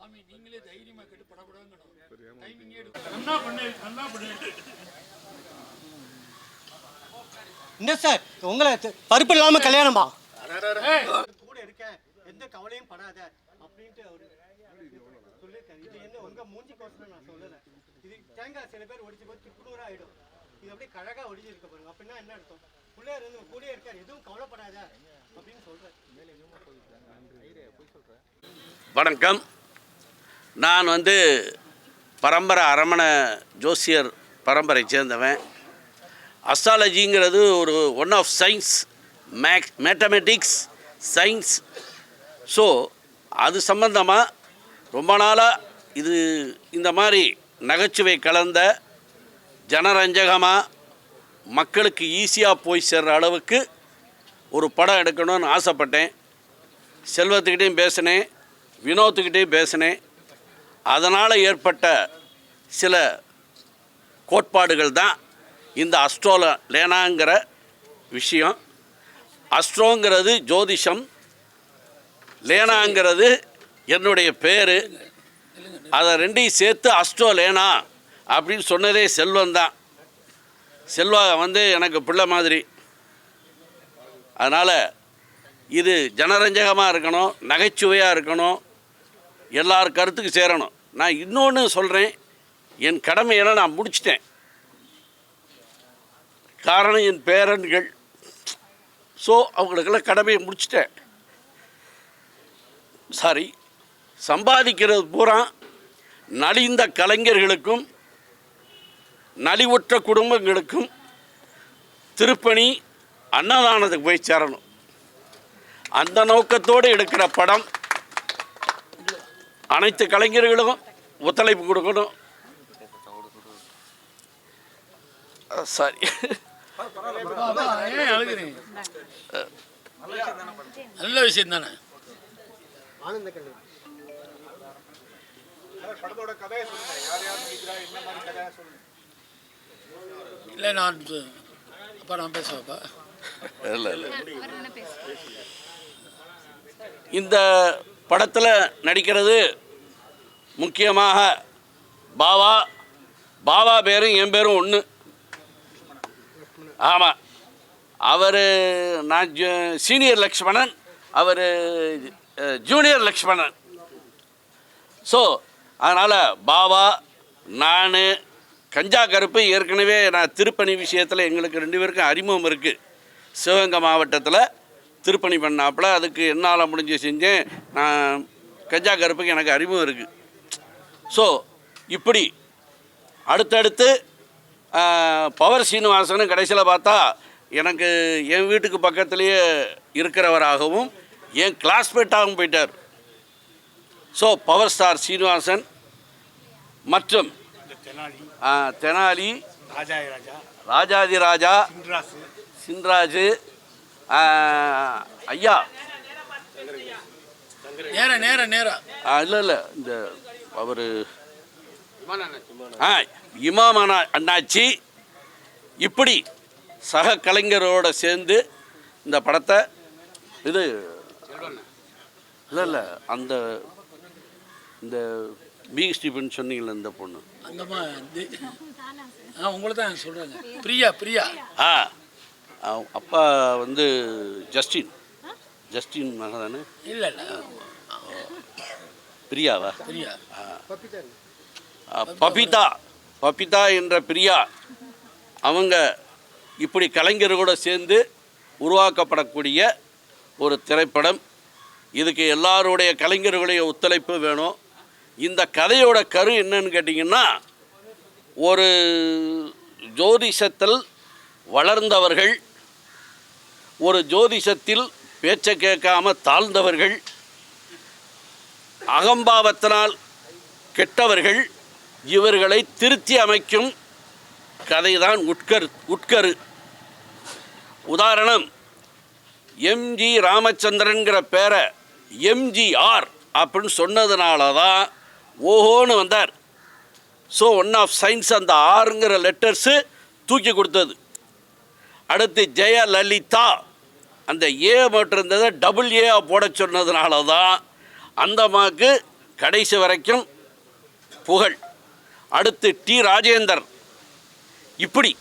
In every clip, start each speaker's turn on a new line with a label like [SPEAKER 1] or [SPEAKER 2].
[SPEAKER 1] சாமி நீங்களே தைரியமா கேட்டு படப்படாங்கணும். டைமிங்
[SPEAKER 2] என்ன சார் உங்களை பருப்பு இல்லாம கல்யாணமா? கூட இருக்கேன், எந்த கவலையும் படாத அப்படின்ட்டு அவரு சொல்லியிருக்காரு. இது என்ன உங்க மூஞ்சி கோசம் நான் சொல்லலை. இது தேங்காய் சில பேர் ஒடிச்சு போய் துப்புநூறா ஆயிடும். இது அப்படியே கழகா ஒடிஞ்சிருக்க பாருங்க. அப்படின்னா என்ன அர்த்தம்? பிள்ளையார் வந்து கூட இருக்காரு, எதுவும் கவலைப்படாத அப்படின்னு சொல்றேன்.
[SPEAKER 3] வணக்கம். நான் பரம்பரை அரமண ஜோசியர் பரம்பரை சேர்ந்தவன். அஸ்ட்ராலஜிங்கிறது ஒரு one of science, mathematics science. So அது சம்பந்தமாக ரொம்ப நாளாக இந்த மாதிரி நகைச்சுவை கலந்த ஜனரஞ்சகமாக மக்களுக்கு ஈஸியாக போய் சேர்கிற அளவுக்கு ஒரு படம் எடுக்கணும்னு ஆசைப்பட்டேன். செல்வத்துக்கிட்டையும் பேசினேன், வினோத்துக்கிட்டையும் பேசினேன். அதனால் ஏற்பட்ட சில கோட்பாடுகள் தான் இந்த லேனாங்கிற விஷயம். அஸ்ட்ரோங்கிறது ஜோதிஷம், லேனாங்கிறது என்னுடைய பேர். அதை ரெண்டையும் சேர்த்து லேனா அப்படின்னு சொன்னதே செல்வம் தான். செல்வா எனக்கு பிள்ளை மாதிரி. அதனால் இது ஜனரஞ்சகமாக இருக்கணும், நகைச்சுவையாக இருக்கணும், எல்லார் கருத்துக்கு சேரணும். நான் இன்னொன்று சொல்கிறேன், என் கடமையெல்லாம் நான் முடிச்சிட்டேன். காரணம் என் பேரன்கள். ஸோ அவங்களுக்கெல்லாம் கடமையை முடிச்சிட்டேன். சாரி, சம்பாதிக்கிறது பூரா நலிந்த கலைஞர்களுக்கும் நலிவுற்ற குடும்பங்களுக்கும் திருப்பணி அன்னதானத்துக்கு போய் சேரணும். அந்த நோக்கத்தோடு எடுக்கிற படம். அனைத்து கலைஞர்களுக்கும் ஒத்துழைப்பு கொடுக்கணும். சாரி,
[SPEAKER 1] நல்ல விஷயம் தானே. இல்லை நான் அப்பா நான் பேசுவேன்ப்பா.
[SPEAKER 3] இல்லை இல்லை, இந்த படத்தில் நடிக்கிறது முக்கியமாக பாவா பேரும் என் பேரும் ஒன்று. ஆமாம், அவர் நான் சீனியர் லக்ஷ்மணன், அவர் ஜூனியர் லக்ஷ்மணன். ஸோ அதனால் பாவா, நான், கஞ்சா கருப்பு ஏற்கனவே நான் திருப்பணி விஷயத்தில் எங்களுக்கு 2 பேருக்கும் அறிமுகம் இருக்குது. சிவகங்கை மாவட்டத்தில் திருப்பணி பண்ணாப்புல அதுக்கு என்னால் முடிஞ்சு செஞ்சேன். நான் கஞ்சா கருப்புக்கு எனக்கு அறிமுகம் இருக்குது. ஸோ இப்படி அடுத்தடுத்து பவர் சீனிவாசனும் கடைசியில் பார்த்தா எனக்கு என் வீட்டுக்கு பக்கத்துலேயே இருக்கிறவராகவும் என் கிளாஸ்மேட்டாகவும் போயிட்டார். ஸோ பவர் ஸ்டார் சீனிவாசன் மற்றும் தெனாலி, ராஜாதி ராஜா, சின்ராஜு, ஐயா இல்லை இந்த அவர் இமாம் அண்ணாச்சி, இப்படி சக கலைஞரோடு சேர்ந்து இந்த படத்தை இது இல்லை அந்த இந்த பி ஸ்டீபன் சொன்னீங்களே இந்த பொண்ணு,
[SPEAKER 1] உங்களை தான் சொல்கிறாங்க. பிரியா
[SPEAKER 3] அப்பா ஜஸ்டின் மகதானே?
[SPEAKER 1] இல்லை
[SPEAKER 3] பிரியாவா?
[SPEAKER 1] பிரியா,
[SPEAKER 3] பபிதா என்ற பிரியா. அவங்க இப்படி கலைஞர்களோடு சேர்ந்து உருவாக்கப்படக்கூடிய ஒரு திரைப்படம். இதுக்கு எல்லாருடைய கலைஞர்களுடைய ஒத்துழைப்பு வேணும். இந்த கதையோட கரு என்னன்னு கேட்டிங்கன்னா, ஒரு ஜோதிஷத்தில் வளர்ந்தவர்கள், ஒரு ஜோதிஷத்தில் பேச்சை கேட்காம தாழ்ந்தவர்கள், அகம்பாவத்தினால் கெட்டவர்கள், இவர்களை திருத்தி அமைக்கும் கதைதான் உட்கரு. உதாரணம், எம்ஜி ராமச்சந்திரன்கிற பேரை எம்ஜிஆர் அப்படின்னு சொன்னதுனால தான் ஓஹோன்னு வந்தார். ஸோ ஒன் ஆஃப் சயின்ஸ் அந்த ஆறுங்கிற லெட்டர்ஸு தூக்கி கொடுத்தது. அடுத்து ஜெயலலிதா, அந்த ஏ மட்டும் இருந்ததை டபுள் ஏ போட சொன்னதுனால தான் அந்த அம்மாவுக்கு கடைசி வரைக்கும் புகழ். அடுத்து டி ராஜேந்தர், இப்படி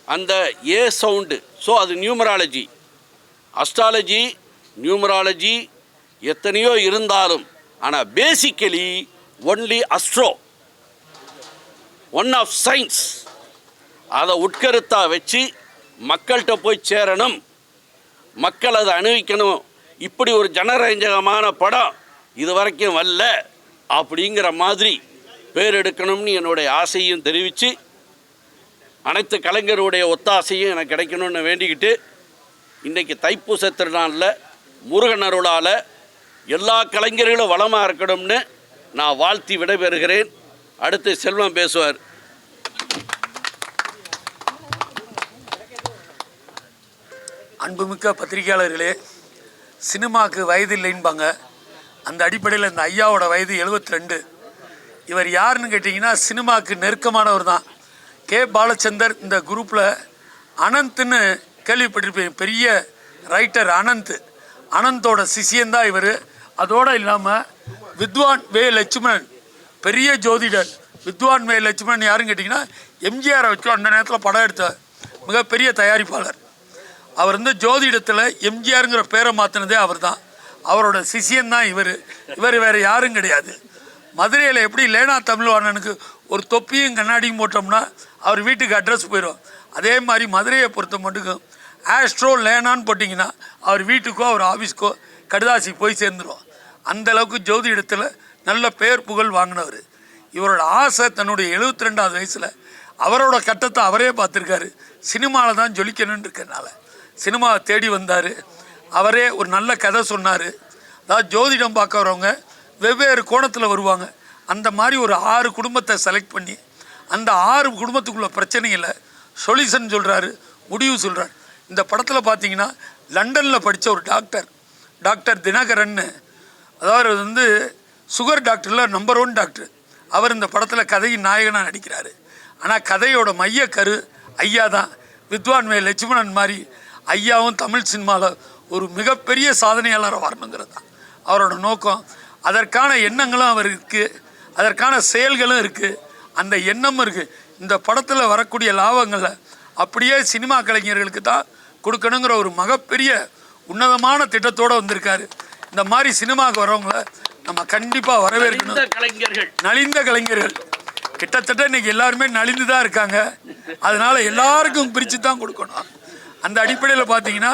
[SPEAKER 3] அந்த ஏ சவுண்டு. ஸோ அது நியூமராலஜி, அஸ்ட்ராலஜி, நியூமராலஜி எத்தனையோ இருந்தாலும் ஆனால் basically only astro, one of science. அதை உட்கருத்தாக வச்சு மக்கள்கிட்ட போய் சேரணும், மக்கள் அதை அனுபவிக்கணும். இப்படி ஒரு ஜனரஞ்சகமான படம் இது வரைக்கும் வரல அப்படிங்கிற மாதிரி பேர் எடுக்கணும்னு என்னுடைய ஆசையும் தெரிவித்து, அனைத்து கலைஞருடைய ஒத்தாசையும் எனக்கு கிடைக்கணும்னு வேண்டிக்கிட்டு, இன்றைக்கி தைப்பூச திருநாளில் முருகன் அருளால் எல்லா கலைஞர்களும் வளமாக இருக்கணும்னு நான் வாழ்த்தி விடைபெறுகிறேன். அடுத்து செல்வம் பேசுவார்.
[SPEAKER 1] அன்புமிக்க பத்திரிகையாளர்களே, சினிமாவுக்கு வயது இல்லைன்பாங்க. அந்த அடிப்படையில் இந்த ஐயாவோட வயது 72. இவர் யாருன்னு கேட்டிங்கன்னா சினிமாவுக்கு நெருக்கமானவர் தான். கே பாலச்சந்தர் இந்த குரூப்பில் அனந்த்னு கேள்விப்பட்டிருப்பேன், பெரிய ரைட்டர் அனந்த். அனந்தோட சிஷியன்தான் இவர். அதோடு இல்லாமல் வித்வான் வே லட்சுமணன், பெரிய ஜோதிடர். வித்வான் வே லட்சுமணன் யாருன்னு கேட்டிங்கன்னா எம்ஜிஆரை வச்சு அந்த நேரத்தில் படம் எடுத்த மிகப்பெரிய தயாரிப்பாளர். அவர் வந்து ஜோதிடத்தில் எம்ஜிஆருங்கிற பேரை மாற்றினதே அவர் தான். அவரோட சிஷியன் தான் இவர். வேறு யாரும் கிடையாது. மதுரையில் எப்படி லேனா தமிழ்வாணனுக்கு ஒரு தொப்பியும் கண்ணாடியும் போட்டோம்னா அவர் வீட்டுக்கு அட்ரஸ் போயிடும், அதே மாதிரி மதுரையை பொறுத்த மட்டுக்கும் ஆஸ்ட்ரோ லேனான்னு போட்டிங்கன்னா அவர் வீட்டுக்கோ அவர் ஆஃபீஸ்க்கோ கடுதாசி போய் சேர்ந்துடும். அந்தளவுக்கு ஜோதிடத்தில் நல்ல பேர் புகழ் வாங்கினவர். இவரோட ஆசை தன்னுடைய 72வது வயசில் அவரோட கட்டத்தை அவரே பார்த்துருக்காரு. சினிமாவில் தான் ஜொலிக்கணும்னு இருக்கிறனால சினிமாவை தேடி வந்தார். அவரே ஒரு நல்ல கதை சொன்னார். அதாவது ஜோதிடம் பார்க்க வரவங்க வெவ்வேறு கோணத்தில் வருவாங்க. அந்த மாதிரி ஒரு 6 குடும்பத்தை செலக்ட் பண்ணி அந்த 6 குடும்பத்துக்குள்ள பிரச்சனைகளை சொல்யூஷன் சொல்கிறாரு, முடிவு சொல்கிறார். இந்த படத்தில் பார்த்தீங்கன்னா லண்டனில் படித்த ஒரு டாக்டர் தினகரன், அதாவது வந்து சுகர் டாக்டரில் நம்பர் 1 டாக்டர். அவர் இந்த படத்தில் கதையின் நாயகனாக நடிக்கிறார். ஆனால் கதையோட மையக்கரு ஐயா தான். வித்வான் வே லட்சுமணன் மாதிரி ஐயாவும் தமிழ் சினிமாவில் ஒரு மிகப்பெரிய சாதனையாளராக வரணுங்கிறது தான் அவரோட நோக்கம். அதற்கான எண்ணங்களும் அவர் இருக்குது, அதற்கான செயல்களும் இருக்குது, அந்த எண்ணமும் இருக்குது. இந்த படத்தில் வரக்கூடிய லாபங்களை அப்படியே சினிமா கலைஞர்களுக்கு தான் கொடுக்கணுங்கிற ஒரு மிகப்பெரிய உன்னதமான திட்டத்தோடு வந்திருக்காரு. இந்த மாதிரி சினிமாவுக்கு வரவங்கள நம்ம கண்டிப்பாக வரவேற்கணும். நலிந்த கலைஞர்கள் கிட்டத்தட்ட இன்றைக்கி எல்லாருமே நலிந்து தான் இருக்காங்க. அதனால் எல்லாருக்கும் பிரித்து தான் கொடுக்கணும். அந்த அடிப்படையில் பார்த்தீங்கன்னா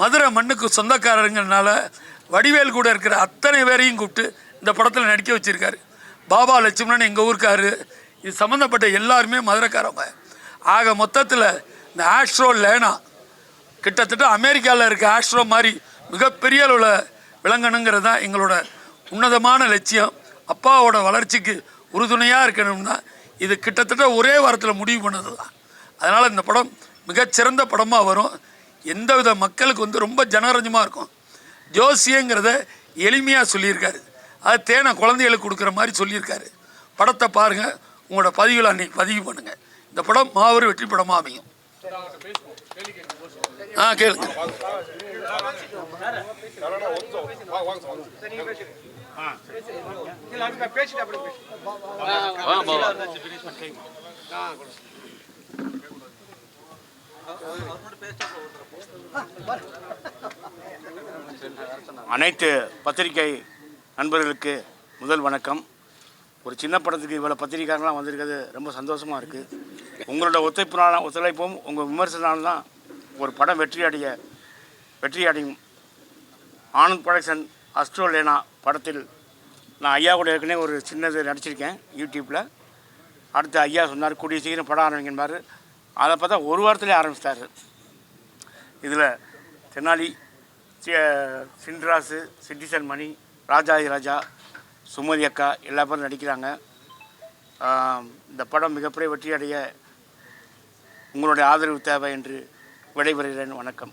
[SPEAKER 1] மதுரை மண்ணுக்கு சொந்தக்காரருங்கிறனால வடிவேல் கூட இருக்கிற அத்தனை பேரையும் கூப்பிட்டு இந்த படத்தில் நடிக்க வச்சுருக்காரு. பாபா லட்சுமணன் எங்கள் ஊருக்காரு. இது சம்மந்தப்பட்ட எல்லாருமே மதுரைக்காரவங்க. ஆக மொத்தத்தில் இந்த ஆஸ்ட்ரோ லேனா கிட்டத்தட்ட அமெரிக்காவில் இருக்க ஆஸ்ட்ரோ மாதிரி மிகப்பெரிய அளவில் விளங்கணுங்கிறது தான் எங்களோட உன்னதமான லட்சியம். அப்பாவோட வளர்ச்சிக்கு உறுதுணையாக இருக்கணும்னா இது கிட்டத்தட்ட ஒரே வாரத்தில் முடிவு பண்ணது தான். அதனால் இந்த படம் மிகச்சிறந்த படமாக வரும். எந்தவித மக்களுக்கு வந்து ரொம்ப ஜனரஞ்சமாக இருக்கும். ஜோசியங்கிறத எளிமையாக சொல்லியிருக்காரு. அது தேனை குழந்தைகளுக்கு கொடுக்குற மாதிரி சொல்லியிருக்காரு. படத்தை பாருங்கள், உங்களோட பதிவில் அன்றைக்கி பதிவு பண்ணுங்கள். இந்த படம் மாபெரும் வெற்றி படமாக அமையும். கேளுங்க.
[SPEAKER 4] அனைத்து பத்திரிகை நண்பர்களுக்கு முதல் வணக்கம். ஒரு சின்ன படத்துக்கு இவ்வளோ பத்திரிகைலாம் வந்திருக்கிறது ரொம்ப சந்தோஷமாக இருக்குது. உங்களோட ஒத்துழைப்பும் உங்கள் விமர்சனால்தான் தான் ஒரு படம் வெற்றி அடையும். ஆனந்த் ப்ரொடக்ஷன் அஸ்ட்ரோ லேனா படத்தில் நான் ஐயா கூட ஏற்கனவே ஒரு சின்னது நடிச்சிருக்கேன் யூடியூப்பில். அடுத்து ஐயா சொன்னார் கூடிய சீக்கிரம் படம் ஆரம்பிக்கின்றார். அதை பார்த்தா ஒரு வாரத்திலே ஆரம்பிச்சிட்டாரு. இதில் தென்னாலி, சின்ராசு, சிட்டிசன் மணி, ராஜா, சுமதி அக்கா எல்லா பேரும் நடிக்கிறாங்க. இந்த படம் மிகப்பெரிய வெற்றி அடைய உங்களுடைய ஆதரவு தேவை என்று விடைபெறுகிறேன். வணக்கம்.